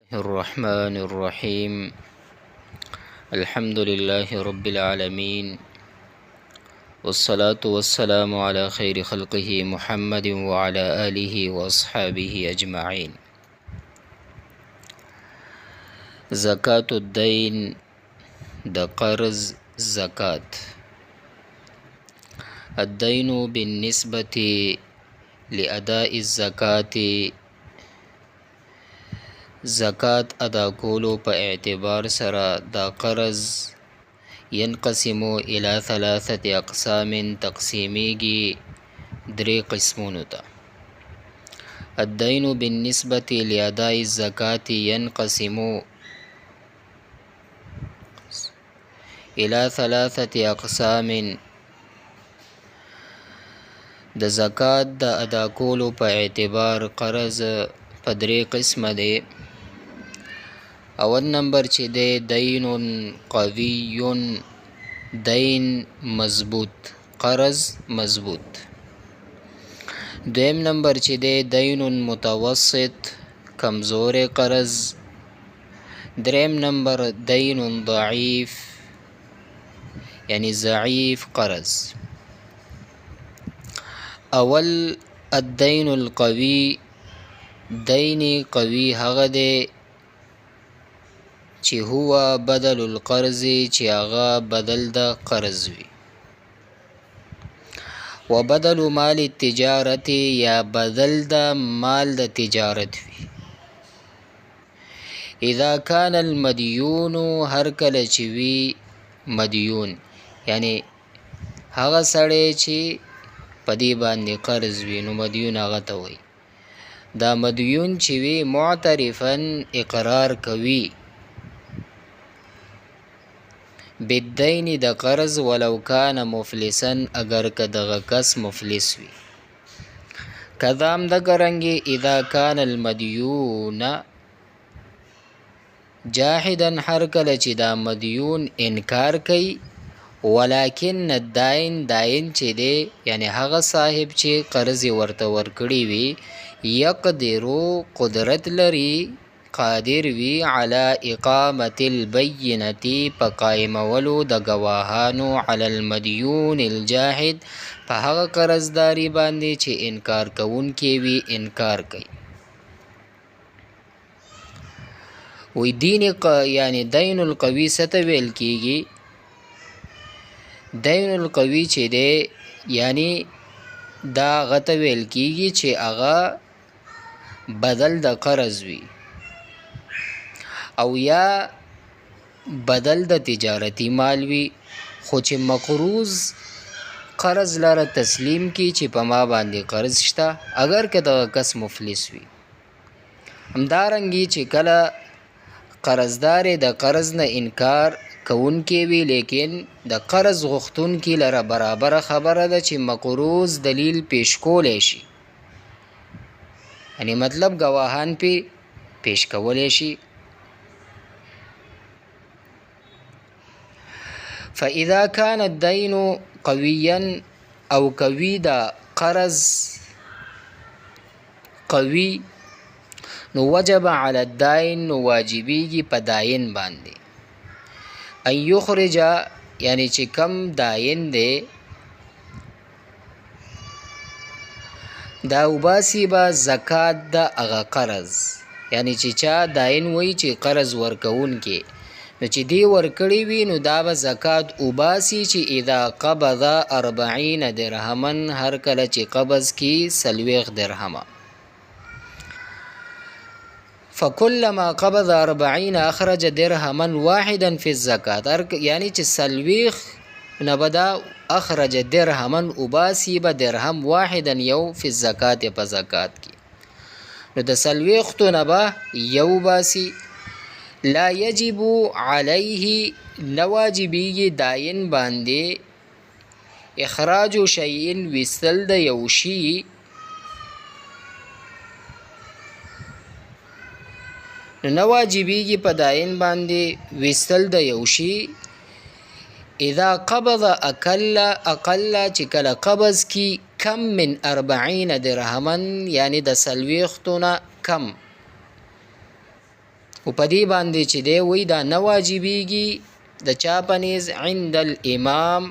الرحمن الرحيم. الحمد لله رب العالمين، والصلاة والسلام على خير خلقه محمد وعلى آله وأصحابه أجمعين. زكاة الدين، د قرض زکات. الدين بالنسبة لأداء الزكاة، زکات ادا کولو په اعتبار سره دا قرض ينقسم الى ثلاثه اقسام، تقسیمیږي درې قسمونو ته. الدين بالنسبة لأداء الزكاة ينقسم الى ثلاثه اقسام. د زکات د ادا کولو په اعتبار قرض په درې قسمه دی. اول نمبر چې دی دین قوی، دین مضبوط، قرض مضبوط. دویم نمبر چې دی دین متوسط، کمزور قرض. دریم نمبر دین ضعیف، یعنی ضعیف قرض. اول الدین القوی، دین قوی هغه دی چې هو بدل القرض، چې هغه بدل د قرض وي. و بدل مال التجارت، یا بدل د مال د تجارت وي. اذا كان المديون، هر کله چې وي مدیون، یعنی هغه سړی چې په دې باندې قرض وي نو مدیون هغه ته وي. دا مدیون چې وي معترفا، اقرار کوي بالدین د قرض، ولو کان مفلسا، اگر که دغه کس مفلس وي. کذام د کرنګي اذا کان المدیون جاحدا، هر کله چې دا مدیون انکار کوي. ولکن الدائن، دائن چې دی یعنی هغه صاحب چې قرض ورته ورکړي وي، یقدرو قدرت لري، قادر وی علی اقامت البینة، په قائمولو د گواهانو، علی المدیون الجاحد، په هغه قرضداري باندې چې انکار کوونکی وي، انکار کوي. وی دین یعنی دین القوی څه ویل کیږي؟ دین القوی چې دی یعنی دا غته ویل کیږي چې هغه بدل د قرض وي، او یا بدل د تجارتی مال وي، خو چې مقروض قرض لره تسلیم کی چې په ما باندې قرض شته، اگر که دغه کس مفلس وي. همدارنګي چې کله قرضدار د قرض نه انکار کوونکی وي، لیکن د قرض غوښتونکي لره برابر خبره ده چې مقروض دلیل پیش کولی شي، یعنی مطلب گواهان پیش کولی شي. فاذا كان الدين قويا، او قوي دا قرض قوي، نو وجب على الدائن، نو واجبیږي په دائن باندې ان یخرج، یعنی چې کم دائن دی دا وباسي با زکات د هغه قرض. یعنی چې چا دائن وای چې قرض ورکون کې، نو چې دی ورکړی وي نو دا به زکات وباسي چې اذا قبض 40 درهما، هر کله چې قبض کی 40 درهمه. فكلما قبض 40 اخرج درهما واحدا في الزکات، یعنی چې 40 نبدا اخرج درهما وباسي به درهم واحدا یو فی الزکات، په زکات کې. نو د 40 تو نبا یو باسي. لا یجب علیه، نواجبیږي دائن باندې اخراج شیء، وصل د یو شی، نواجبیږي په دائن باندې وصل د یو شی. اذا قبض اقل، چې کله قبض کی کم من 40 درهما، یعنی د 40 نه کم، او په دې باندې چې دی وی دا نه واجبېږي د چا په نیز عند الامام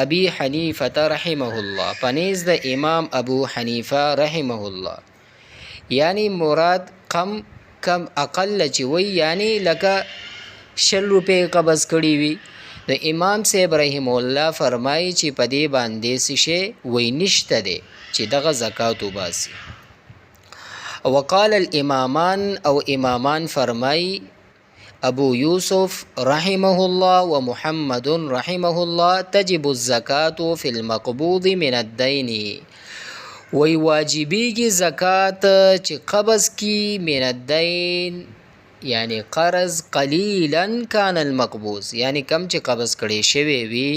ابي حنیفه رحمه الله، په نیز د امام ابو حنیفه رحمه الله. یعنی مراد کم اقل چې وی یعنی لکه 100 روپۍ قبض کړي وي، د امام صاحب رحم الله فرمایي چې په دې باندې څه شی وی نشته دی چې دغه زکات وباسي. وقال الامامان، او امامان فرمایي ابو یوسف رحمه الله و محمد رحمه الله تجب الزکات فی المقبوض من الدین، وی واجبیږي زکات چې قبض کی من الدین یعنی قرض قلیلا کان المقبوض، یعنی کم چې قبض کړي شوی وي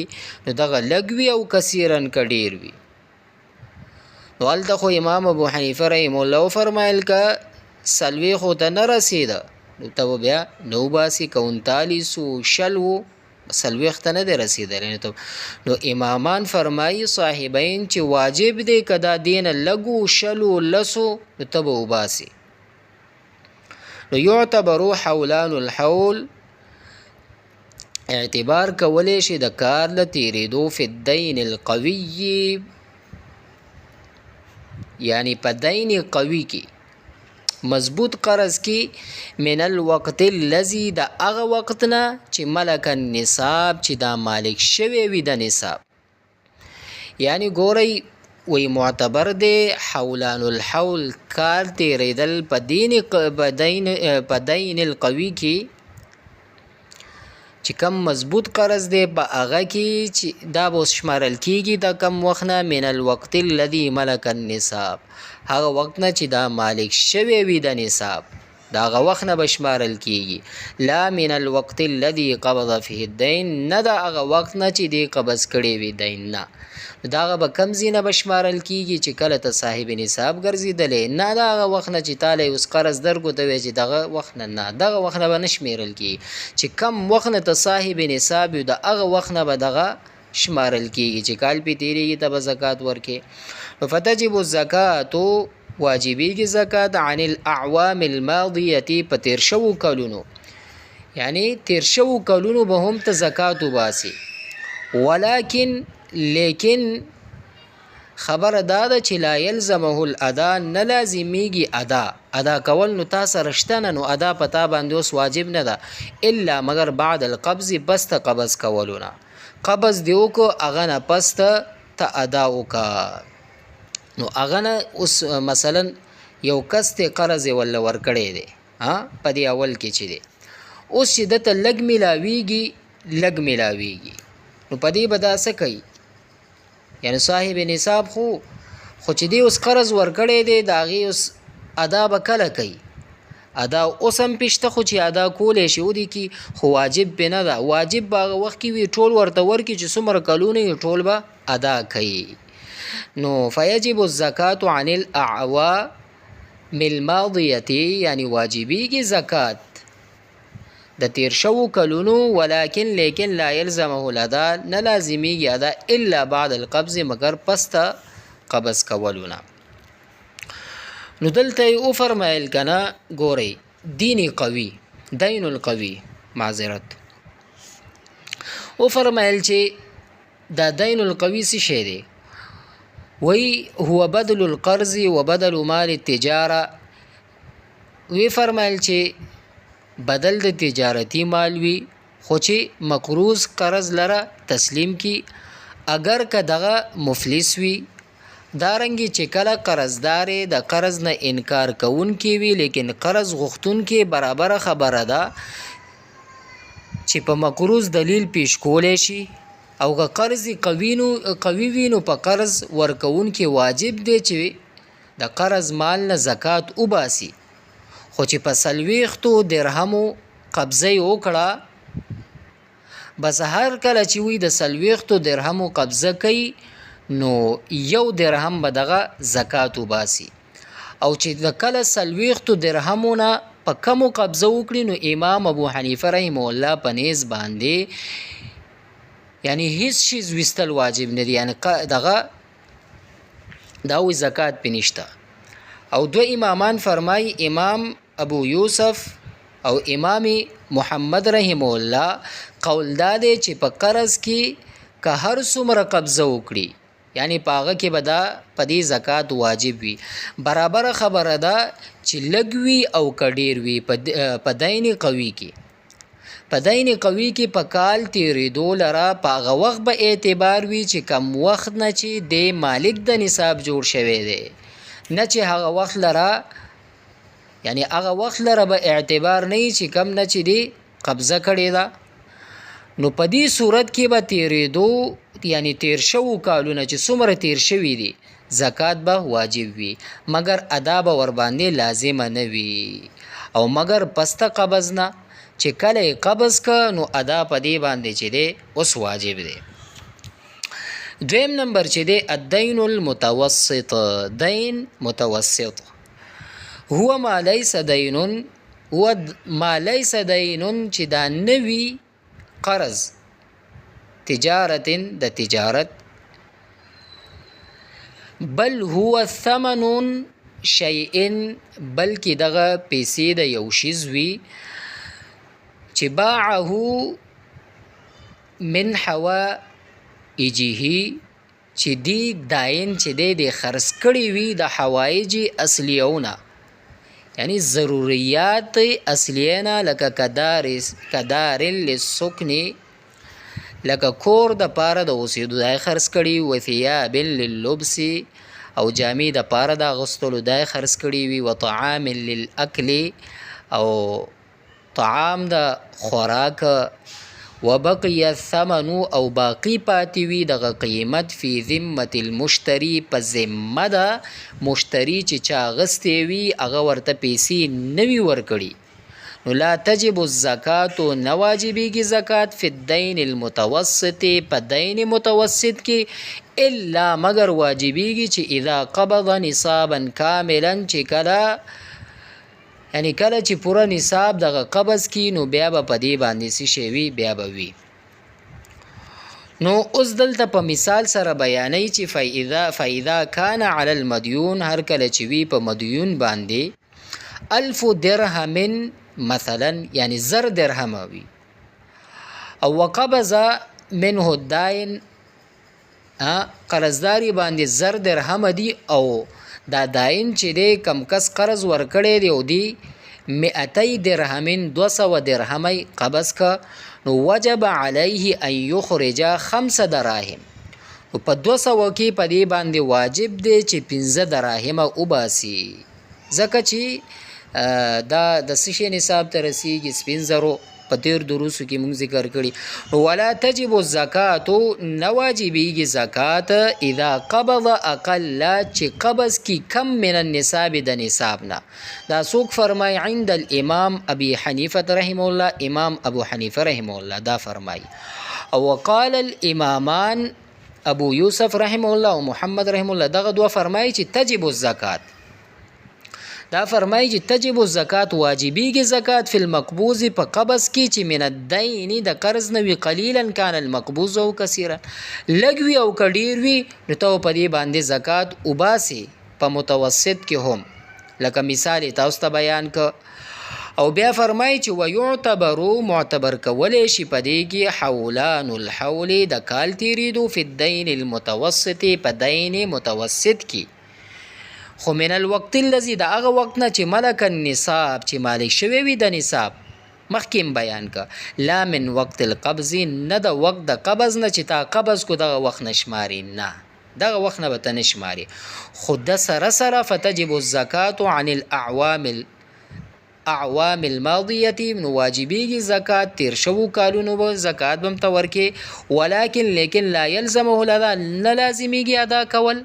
نو دغه لږ وي او کثیرن کډیر وي. نو هلته خو امام ابو حنیفه رحم الله فرمایل که څلوېښتو ته نه رسېده نو ته بیا نو باسي، که 39 و 40 څلوېښت ته نه دی رسېدلی نو امامان فرمایي صاحبین چې واجب دی که دا دینه لږو 40 لسو نو ته به وباسي. نو یعتبرو حولان الحول، اعتبار کولی شي د کار له تیریدو فی الدین القوی، یعنی په دین قوی کې مضبوط قرض کې من الوقت الذي د هغه وخت نه چې ملک النصاب چې دا مالک شوی وي د نصاب. یعنی ګورئ وی معتبر دی حولان الحول کار تیریدل په دین القوی کې چې کم مضبوط قرض دی په هغه کې چې دا به شمارل کیږي د کم وخت نه من الوقت الذي ملک النصاب، هغه وخت نه چې دا مالک شوی وي د نصاب دا هغه وخت نه به شمارل کیږي. لا من الوقت الذي قبض فيه الدين، نه دا هغه وخت نه چې دی قبض کړی وي دین نه، دا هغه به کم ځای نه به شمارل کیږي چې کله ته صاحب نصاب ګرځېدلی، نه دا هغه وخت نه چې تاله اوس قرض درکو ته وایي چې دغه وخت نه، نه دغه وخت نه به نه شمیرل کیږي چې کم وخت نه ته صاحب نصاب وي د هغه وخت نه به دغه شمارل کیږي چې کال پې تیریږي ته به زکات ورکې. نو فتجب الزکات، واجبېږي زکات عن الاعوام الماضیه په تیر شوو کلونو، یعنی تیر شوو کلونو به هم ته زکات وباسي. لیکن خبر دا ده چې لا یلزمه الادا، نه لازمیږي ادا کول، نو تا سره شته نه نو ادا پتا باندې اوس واجب نه ده الا مگر بعد القبض، بس ته قبض کولونه قبض دیو کو هغه نه پس ته ادا وکا. نو هغه نه اوس مثلا یو کس ته قرض ولا ورکړی دی په دې اول کې چې دی اوس چې دته لږ ملاویږي نو په دې به دا څه کوي، یعنی صاحب نصاب خو چې دی اوس قرض ورکړی دی د هغې اوس ادا به کله کوي، ادا اوس هم پېشته خو چې ادا کولی شي ودې کې خو واجب پې نه ده، واجب به هغه وخت کې وي ټول ورته ورکړي چې څومره کلونه یې ټول به ادا کوي. نو فیجب الزکات عن الاعوام الماضیه، یعنی واجبېږي زکات د تیر شوو کلونو، لیکن لا یلزمه الادا، نه لازمیږي ادا الا بعد القبض مگر پسته قبض کولونه. نو دلته یې وفرمایل کنه ګورئ دین القوی معذرت وفرمایل چې دا دین القوی څه شی دی، وی هو بدل القرض و بدل مال التجاره، وی فرمایل چې بدل د تجارتی مال وی خو چې مقروض قرض لره تسلیم کی، اگر که دغه مفلس وی، دارنګي چې کله قرضدار د قرض نه انکار کوون کی وی لیکن قرض غختون کی برابر خبره ده چې په مقروض دلیل پیش کولې شي، او که قرض قوی وینو په قرض ورکون کی واجب دی چې د قرض مال نه زکات وباسي. خو چې په 40 درهمو قبضه وکړه بس هر کله چې وي د 40 درهمو قبضه کوي نو 1 درهم به دغه زکات وباسي، او چې د کله 40 درهمو نه په کمو قبضه وکړي نو امام ابو حنیفه رحم الله په نیز باندې یعنی هیڅ شی وستل واجب نه دی، یعنی دغه دا وی زکات پې نشته. او دو امامان فرمای امام ابو یوسف او امام محمد رحم الله قول دا دی چې په قرض کې که هر څومره قبضه وکړي یعنی پاغه کې به دا پدې زکات واجب وي. برابر خبره ده چې لګوي او کډیر وي په دین قوي کې په دین قوي کې په کال تیرېدو لره پاغه وخت به اعتبار وي چې کم وخت نه چې د مالک د نصاب جوړ شوی دی نه چې هغه وخت لره یعنی هغه وخت لره به اعتبار نه چې کم نه چې دی قبضه کړی دا. نو په دې صورت کې به تیرېدو یعنی تیر شو کالونه چې څومره تیر شوي دي زکات به واجب وي مګر ادا به ور باندې لازمه نه وي او مګر پسته قبض نه چې کله قبض ک نو ادا په دې باندې چې دی اوس واجب دی. دویم نمبر چې دی الدین المتوسط دین متوسط هو ما ليس دین هو ما ليس دین چې دا نوی قرض تجارت د تجارت بل هو ثمن شیء بلکې دغه پیسې د یو شیز وي چې باعه من حوائجه چې دی داین چې دی د خرڅ کړي وي د حوائج اصلیونه یعنی ضروریات اصلیه لکه کدار للسکن لکه کور د پاره د اوسېدو دای خرڅ کړي و ثياب لللبس او جامې د پاره د غسلو دای خرڅ کړي وي و طعام للاكل او طعام د خوراک وبقي الثمن او باقی پاتې وي دغه قیمت فی ذمه المشتری په ذمه د مشتری چې چا غستې وي هغه ورته پیسې نوي ورکړي نو لا تجب الزکات نواجبیږي زکات فی الدین المتوسط په دین متوسط کې الا مگر واجبیږي چې اذا قبض نصابا کاملا چې کله یعنی کله چې پوره نصاب دغه قبض کی نو بیا به په دې باندې څه شی وي بیا به وي. نو اوس دلته په مثال سره بیانوي چې فاذا کان علی المدیون هر کله چې وي په مدیون باندې 1000 درهم مثلا یعنی 1000 درهم وي او وقبض منه الدائن قرضداري باندې 1000 درهم دي او دا داین چې دی کم کس قرض ورکړی دی او دی 200 درهم 200 درهم قبض کا نو وجب علیه ان یخرج 5 دراهم او په 200 کې په دې باندې واجب دی چې 15 دراهم وباسي ځکه چې دا د سشي نصاب ته رسیږي 15 په تیر دروسو کې موږ ذکر کړی ولا تجب الزکات نواجبیږي زکات اذا قبض اقل چې قبض کی کم من النصاب د نصاب نه دا څوک فرمای عند الامام ابي حنيفه رحمه الله امام ابو حنیفه رحمه الله دا فرمای او وقال الامامان ابو یوسف رحمه الله او محمد رحمه الله دغه دوه فرمای چې تجب الزکات دا فرمایي چې تجب الزکات واجبیږي زکات فی المقبوض په قبض کې چې من الدین د قرض نه وي قلیلا کان المقبوض او کثیرا لګوي او کډیر وي نو ته په دې باندې زکات وباسي په متوسط کې هم لکه مثال تاسو ته بیان ک او بیا فرمایي چې معتبر کولې شي په دې کې حولان الحول د کال تیریدو فی الدین المتوسط په دین متوسط کې خو من الوقت الذي دا هغه وخت نه چې ملک النصاب چې مالک شوی وي د نصاب مخکې بیان کا لا من وقت القبض نه د وخت د قبض نه چې تا قبض کو دغه وخت نشماري نه دغه وخت نه به ته نشماري خود د سره فتجب الزکات عن الاعوام الماضیه من واجبیږي زکات تیر شو کالونو به زکات بم تورکه لیکن لا يلزمه لذا نه لازمیږي ادا کول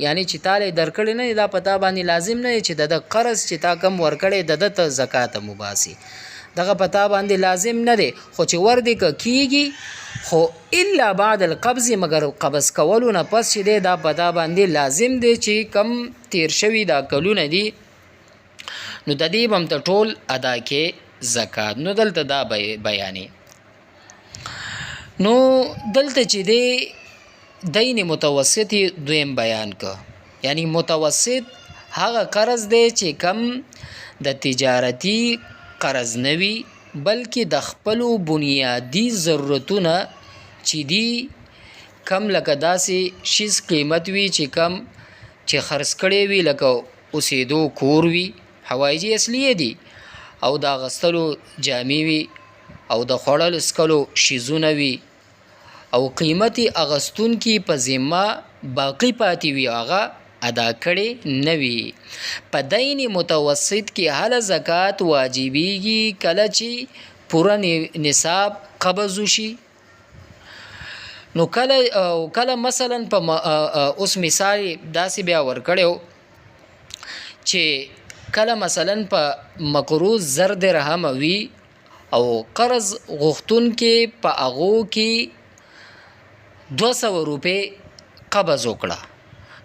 یعنی چې تاله درکړې نه دا پتا باندې لازم نه چې د قرض چې تا کم ورکړې د ته زکات مباسي دغه پتا باندې لازم نه دی خو چې ور دي کیږي خو الا بعد القبض مگر قبض کولو نه پس چې دا پتا باندې لازم دی چې کم تیر شوی دا کلونه دي نو د دې بم ته ټول ادا کې زکات نو دلته دا بیانې نو دلته چې دی دین متوسط دویم بیان کا یعنی متوسط هغه قرض دی چې کم د تجارتي قرض نه وي بلکې د خپلو بنیادي ضرورتونه چې دي کم لکه داسې شیز قیمت وي چې کم چې خرڅ کړی وي لکه اوسېدو کور وي حوایجي اصلیه دي او د اغوستلو جامې وي او د خوړلو څکلو شیزونه وي او قیمتي اغوستونکي په ذمه باقی پاتې وي هغه ادا کړي نه وي. په دین متوسط کې هله زکات واجبېږي کله چې پوره نصاب قبض وشي. نو کله مثلا په اوس مثال داسې بیا ورکړیو چې کله مثلا په مقروض 1000 درهم وي او قرض غوښتونکي په هغو کې 200 روپۍ قبض وکړه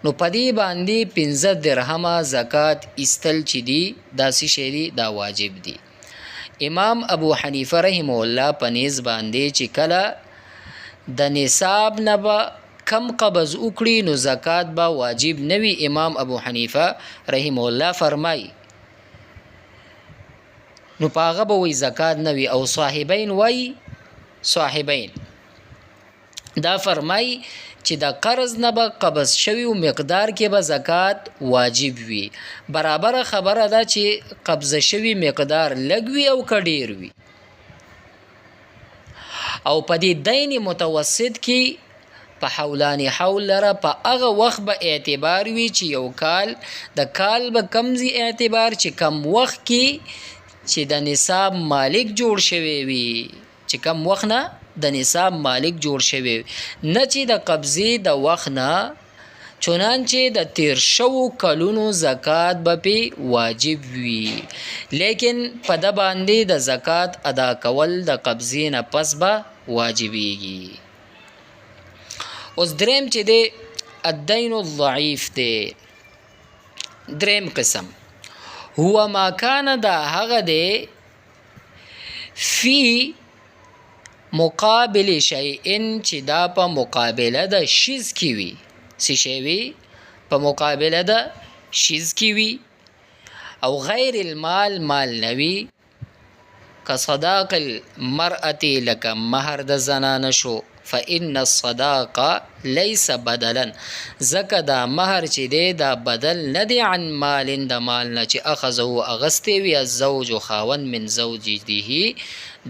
نو په دې باندې 15 درهمه زکات ایستل چې دي داسې شی دي دا واجب دي. امام ابو حنیفه رحمه الله په نیز باندې چې کله د نصاب نه به کم قبض وکړي نو زکات به واجب نه وي. امام ابو حنیفه رحمه الله فرمایي نو په هغه به وایي زکات نه وي. او صاحبین وایي صاحبین دا فرمایي چې د قرض نه به قبض شوي و مقدار کې به زکات واجب وي. برابره خبره ده چې قبضه شوي مقدار لږ وي او که ډیر وي. او په دې دین متوسط کې په حولان حول لره په هغه وخت به اعتبار وي چې یو کال د کال به کمزي اعتبار چې کم وخت کې چې د نصاب مالک جوړ شوی وي چې کم وخت نه د نصاب مالک جوړ شوی نه چې د قبضې د وخت نه چنانچه د تیر شوو کلونو زکات به پې واجب وي لیکن په د باندې د زکات ادا کول د قبضې نه پس به واجبېږي. اوس دریم چې دی الدین الضعیف دی. دریم قسم هو ما کان دا هغه دی فی مقابل شیئن چې دا په مقابله د شیز کې وي. څه شی وي؟ په مقابله د شیز کې وي او غیر المال مال نوي که صداق المرأة لکه مهر د زنانه شو فإن الصداقه ليس بدلا ځکه دا مهر چې دی دا بدل نه دی عن مال د مال نه چې اخذه اغستې وي الزوج خاوند من زوجته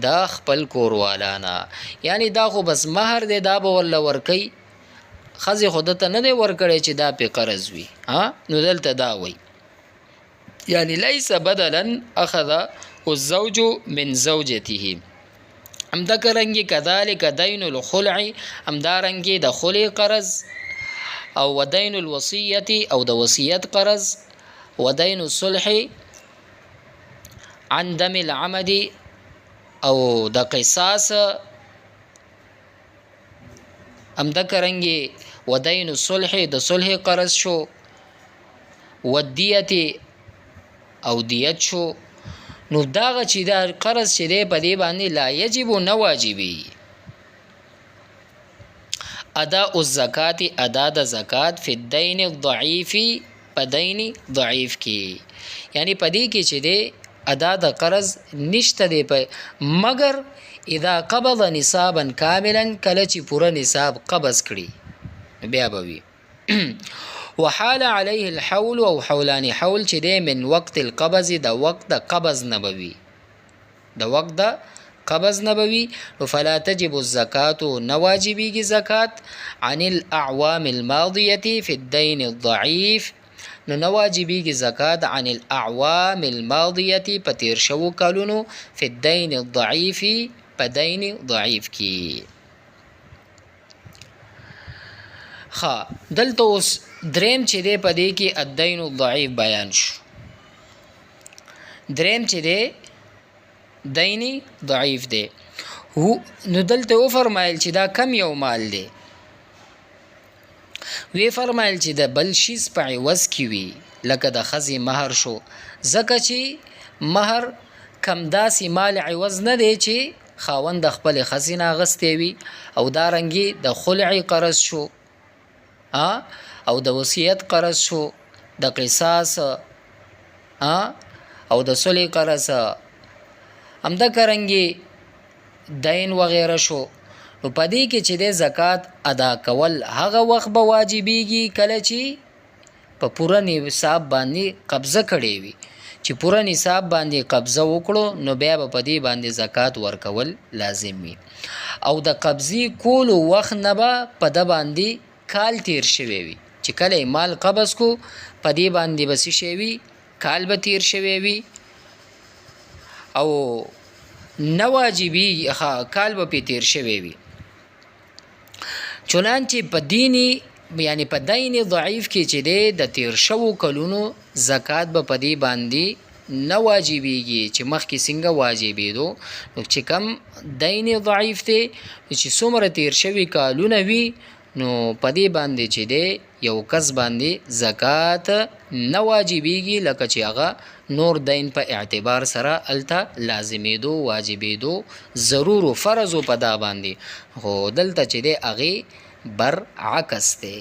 دا خپل کوروالانا. یعنی دا خو بس مهر دی دا به ورله ورکوي ښځې خو دته نه دی ورکړی چې دا پې قرض وي نو دلته دا وایي یعنی لیس بدلا اخذ الزوج من زوجته. همدارنګې کذلک دین الخلع همدارنګې د خلع قرض او ودین الوصیت او د وصیت قرض ودین الصلح عن دم العمد او د قصاص همدارنګې ودین الصلح د صلح قرض شو ودیت او دیت شو. نو داغه چې دا قرض چې دی په دې باندې لا یجب نه واجبي ادا الزکات ادا د زکات فی الدین الضعیف په دین ضعیف کې یعنی په دې کې چې دی ادا د قرض نشته دی په مگر اذا قبض نصابا کاملا کله چې پوره نصاب قبض کړي بیا به وي. وحال علیه الحول او حولان حول چې دی من وقت القبض د وقت د قبض نبوي د وقت د قبض نبوي فلا تجب الزکات نواجبیږي زکات عن الاعوام الماضیه فی الدین الضعیف نو نواجبیږي زکات عن الاعوام الماضیه په تیر شوو کلونو فی الدین الضعیف په دین ضعیف کې. دلته اوس دریم چې دی په دې کې الدین الضعیف بیان شو. دریم چې دی دین ضعیف دی نو دلته و فرمایل چې دا کم یو مال دی وی فرمایل چې د بل شیز په عوض کې وي لکه د ښځې مهر شو ځکه چې مهر کم داسې مال عوض نه دی چې خاوند د خپلې ښځې نه اخیستی وي او دارنګې د خلع قرض شو او د وصیت قرض شو د قصاص او د صلح قرض همدا کرنګي دین وغیره شو. نو پدې کې چې د زکات ادا کول هغه وخت به واجبېږي کله چې په پوره نصاب باندې قبضه کړې وي. چې پوره نصاب باندې قبضه وکړو نو بیا به په دې باندې زکات ورکول لازم وي. او د قبضې کولو وخت نه به په د باندې کال تیر شوی وي. چې کله مال قبض کو په دې باندې به څه شوی کال به تیر شوی وي او نه واجبي کال به پې تیر شوی وي. چنانچه په دینی یعنی په دین ضعیف کې چې د تیر شوو کلونو زکات به په دې باندې نه واجبېږي چې مخکې څنګه واجبېدو. نو چې کم دین ضعیف دی چې څومره تیر شوي کالونه وي نو په دې باندې چې دی یو کس باندې زکات نه واجبېږي لکه چې هغه نور دین په اعتبار سره الته لازمېدو واجبېدو ضرور و فرض و په دا باندې. خو دلته چې دی هغې برعکس دی.